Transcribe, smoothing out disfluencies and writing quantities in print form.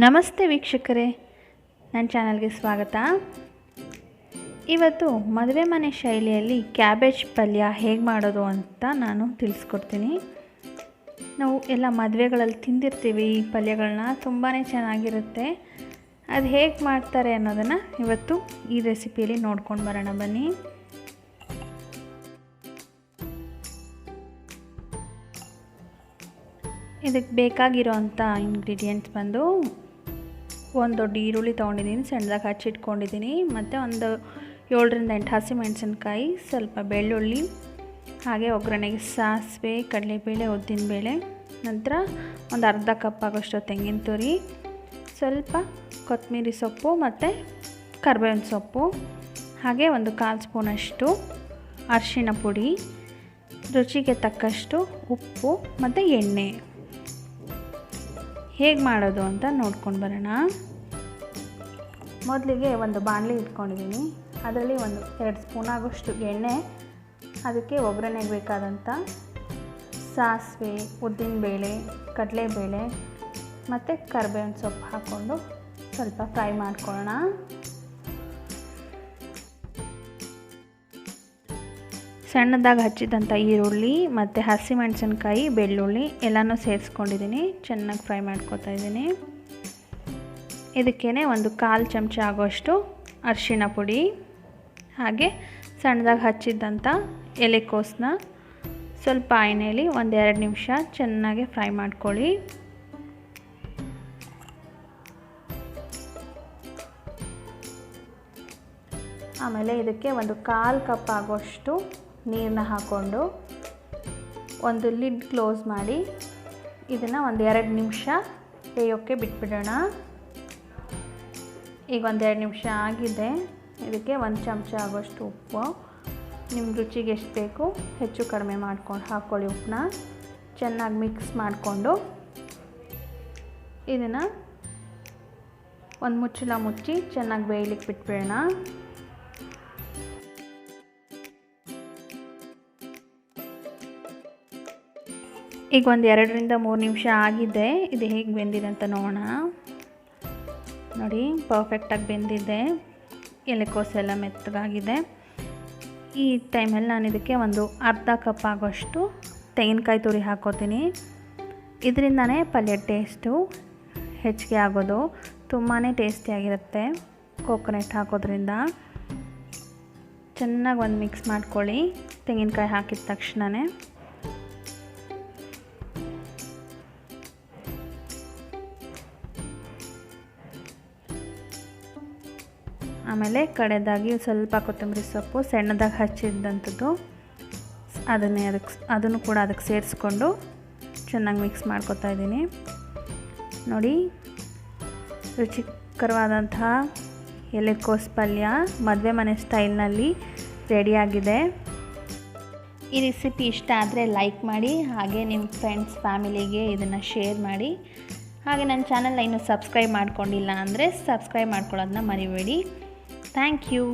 ನಮಸ್ತೆ ವೀಕ್ಷಕರೇ, ನನ್ನ ಚಾನಲ್ಗೆ ಸ್ವಾಗತ. ಇವತ್ತು ಮದುವೆ ಮನೆ ಶೈಲಿಯಲ್ಲಿ ಕ್ಯಾಬೇಜ್ ಪಲ್ಯ ಹೇಗೆ ಮಾಡೋದು ಅಂತ ನಾನು ತಿಳಿಸ್ಕೊಡ್ತೀನಿ. ನಾವು ಎಲ್ಲ ಮದುವೆಗಳಲ್ಲಿ ತಿಂದಿರ್ತೀವಿ ಈ ಪಲ್ಯಗಳನ್ನ, ತುಂಬಾ ಚೆನ್ನಾಗಿರುತ್ತೆ. ಅದು ಹೇಗೆ ಮಾಡ್ತಾರೆ ಅನ್ನೋದನ್ನು ಇವತ್ತು ಈ ರೆಸಿಪಿಯಲ್ಲಿ ನೋಡ್ಕೊಂಡು ಬರೋಣ ಬನ್ನಿ. ಇದಕ್ಕೆ ಬೇಕಾಗಿರೋಂಥ ಇಂಗ್ರೀಡಿಯೆಂಟ್ಸ್ ಬಂದು ಒಂದು ದೊಡ್ಡ ಈರುಳ್ಳಿ ತೊಗೊಂಡಿದ್ದೀನಿ, ಸಣ್ಣದಾಗಿ ಹಚ್ಚಿಟ್ಕೊಂಡಿದ್ದೀನಿ. ಮತ್ತು ಒಂದು 7ರಿಂದ 8 ಹಸಿಮೆಣಸಿನ್ಕಾಯಿ, ಸ್ವಲ್ಪ ಬೆಳ್ಳುಳ್ಳಿ, ಹಾಗೆ ಒಗ್ಗರಣೆಗೆ ಸಾಸಿವೆ, ಕಡಲೆಬೇಳೆ, ಉದ್ದಿನಬೇಳೆ, ನಂತರ ಒಂದು ಅರ್ಧ ಕಪ್ ಆಗೋಷ್ಟು ತೆಂಗಿನ ತುರಿ, ಸ್ವಲ್ಪ ಕೊತ್ತಂಬರಿ ಸೊಪ್ಪು ಮತ್ತು ಕರಿಬೇವಿನ ಸೊಪ್ಪು, ಹಾಗೆ ಒಂದು 1/4 ಸ್ಪೂನಷ್ಟು ಅರಿಶಿಣ ಪುಡಿ, ರುಚಿಗೆ ತಕ್ಕಷ್ಟು ಉಪ್ಪು ಮತ್ತು ಎಣ್ಣೆ. ಹೇಗೆ ಮಾಡೋದು ಅಂತ ನೋಡ್ಕೊಂಡು ಬರೋಣ. ಮೊದಲಿಗೆ ಒಂದು ಬಾಣಲಿ ಇಟ್ಕೊಂಡಿದ್ದೀನಿ. ಅದರಲ್ಲಿ ಒಂದು 2 ಸ್ಪೂನ್ ಆಗೋಷ್ಟು ಎಣ್ಣೆ, ಅದಕ್ಕೆ ಒಗ್ಗರಣೆಗೆ ಬೇಕಾದಂಥ ಸಾಸಿವೆ, ಉದ್ದಿನಬೇಳೆ, ಕಡಲೆಬೇಳೆ ಮತ್ತು ಕರಿಬೇವಿನ ಸೊಪ್ಪು ಹಾಕ್ಕೊಂಡು ಸ್ವಲ್ಪ ಫ್ರೈ ಮಾಡ್ಕೊಳ್ಳೋಣ. ಸಣ್ಣದಾಗಿ ಹಚ್ಚಿದಂಥ ಈರುಳ್ಳಿ ಮತ್ತು ಹಸಿಮೆಣಸಿನ್ಕಾಯಿ, ಬೆಳ್ಳುಳ್ಳಿ ಎಲ್ಲನೂ ಸೇರಿಸ್ಕೊಂಡಿದ್ದೀನಿ. ಚೆನ್ನಾಗಿ ಫ್ರೈ ಮಾಡ್ಕೊತಾ ಇದ್ದೀನಿ. ಇದಕ್ಕೇ ಒಂದು 1/4 ಚಮಚ ಆಗೋಷ್ಟು ಅರಿಶಿಣ ಪುಡಿ, ಹಾಗೆ ಸಣ್ಣದಾಗಿ ಹಚ್ಚಿದ್ದಂಥ ಎಲೆಕೋಸನ್ನ ಸ್ವಲ್ಪ ಎಣ್ಣೆಯಲ್ಲಿ 1-2 ನಿಮಿಷ ಚೆನ್ನಾಗಿ ಫ್ರೈ ಮಾಡ್ಕೊಳ್ಳಿ. ಆಮೇಲೆ ಇದಕ್ಕೆ ಒಂದು 1/4 ಕಪ್ ಆಗೋಷ್ಟು ನೀರನ್ನ ಹಾಕ್ಕೊಂಡು ಒಂದು ಲಿಡ್ ಕ್ಲೋಸ್ ಮಾಡಿ ಇದನ್ನು 1-2 ನಿಮಿಷ ಬೇಯೋಕ್ಕೆ ಬಿಟ್ಬಿಡೋಣ. ಈಗ 1-2 ನಿಮಿಷ ಆಗಿದೆ. ಇದಕ್ಕೆ 1 ಚಮಚ ಆಗೋಷ್ಟು ಉಪ್ಪು, ನಿಮ್ಮ ರುಚಿಗೆ ಎಷ್ಟು ಬೇಕು ಹೆಚ್ಚು ಕಡಿಮೆ ಮಾಡ್ಕೊಂಡು ಹಾಕ್ಕೊಳ್ಳಿ. ಉಪ್ಪನ್ನ ಚೆನ್ನಾಗಿ ಮಿಕ್ಸ್ ಮಾಡಿಕೊಂಡು ಇದನ್ನು ಒಂದು ಮುಚ್ಚಳ ಮುಚ್ಚಿ ಚೆನ್ನಾಗಿ ಬೇಯಲಿಕ್ಕೆ ಬಿಟ್ಬಿಡೋಣ. ಈಗ 1-2ರಿಂದ 3 ನಿಮಿಷ ಆಗಿದೆ. ಇದು ಹೇಗೆ ಬೆಂದಿದೆ ಅಂತ ನೋಡೋಣ. ನೋಡಿ, ಪರ್ಫೆಕ್ಟಾಗಿ ಬೆಂದಿದೆ. ಎಲೆಕೋಸು ಎಲ್ಲ ಮೆತ್ತಗಾಗಿದೆ. ಈ ಟೈಮಲ್ಲಿ ನಾನು ಇದಕ್ಕೆ ಒಂದು ಅರ್ಧ ಕಪ್ ಆಗೋಷ್ಟು ತೆಂಗಿನಕಾಯಿ ತುರಿ ಹಾಕ್ಕೋತೀನಿ. ಇದರಿಂದನೇ ಪಲ್ಯ ಟೇಸ್ಟು ಹೆಚ್ಚಿಗೆ ಆಗೋದು. ತುಂಬಾ ಟೇಸ್ಟಿಯಾಗಿರುತ್ತೆ ಕೋಕೋನಟ್ ಹಾಕೋದ್ರಿಂದ. ಚೆನ್ನಾಗಿ ಒಂದು ಮಿಕ್ಸ್ ಮಾಡ್ಕೊಳ್ಳಿ ತೆಂಗಿನಕಾಯಿ ಹಾಕಿದ ತಕ್ಷಣವೇ. ಆಮೇಲೆ ಕಡೆದಾಗಿ ಸ್ವಲ್ಪ ಕೊತ್ತಂಬರಿ ಸೊಪ್ಪು ಸಣ್ಣದಾಗಿ ಹಚ್ಚಿದ್ದಂಥದ್ದು ಅದನ್ನು ಕೂಡ ಅದಕ್ಕೆ ಸೇರಿಸ್ಕೊಂಡು ಚೆನ್ನಾಗಿ ಮಿಕ್ಸ್ ಮಾಡ್ಕೊತಾ ಇದ್ದೀನಿ. ನೋಡಿ, ರುಚಿಕರವಾದಂತಹ ಎಲೆಕೋಸು ಪಲ್ಯ ಮದುವೆ ಮನೆ ಸ್ಟೈಲ್ನಲ್ಲಿ ರೆಡಿಯಾಗಿದೆ. ಈ ರೆಸಿಪಿ ಇಷ್ಟ ಆದರೆ ಲೈಕ್ ಮಾಡಿ, ಹಾಗೆ ನಿಮ್ಮ ಫ್ರೆಂಡ್ಸ್ ಫ್ಯಾಮಿಲಿಗೆ ಇದನ್ನು ಶೇರ್ ಮಾಡಿ. ಹಾಗೆ ನನ್ನ ಚಾನಲ್ನ ಇನ್ನೂ ಸಬ್ಸ್ಕ್ರೈಬ್ ಮಾಡ್ಕೊಂಡಿಲ್ಲ ಅಂದರೆ ಸಬ್ಸ್ಕ್ರೈಬ್ ಮಾಡ್ಕೊಳ್ಳೋದನ್ನ ಮರಿಬೇಡಿ. Thank you.